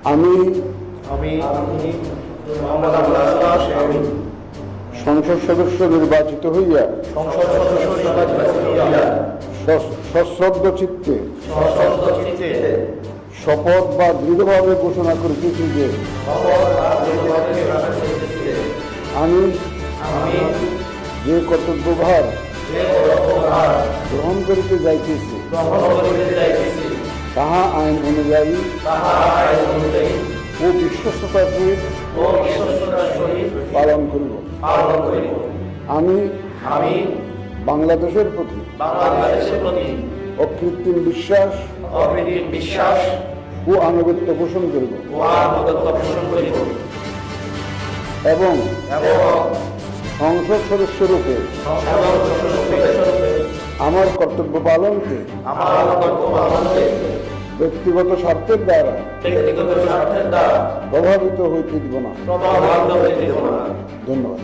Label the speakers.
Speaker 1: আমি
Speaker 2: সংসদ সদস্য নির্বাচিত হইয়া সশ্রদ্ধ চিত্তে শপথ বা দৃঢ়ভাবে ঘোষণা করিতেছি যে আমি যে কর্তব্যভার গ্রহণ করিতে যাইতেছি তাহা আইন অনুযায়ী ও বিশ্বস্ততার সহিত পালন করিব। আমি বাংলাদেশের প্রতি অকৃত্রিম বিশ্বাস ও আনুগত্য পোষণ করিব এবং সংসদ সদস্য রূপে আমার কর্তব্য পালনকে ব্যক্তিগত স্বার্থের দ্বারা প্রভাবিত হইতে দিব না। ধন্যবাদ।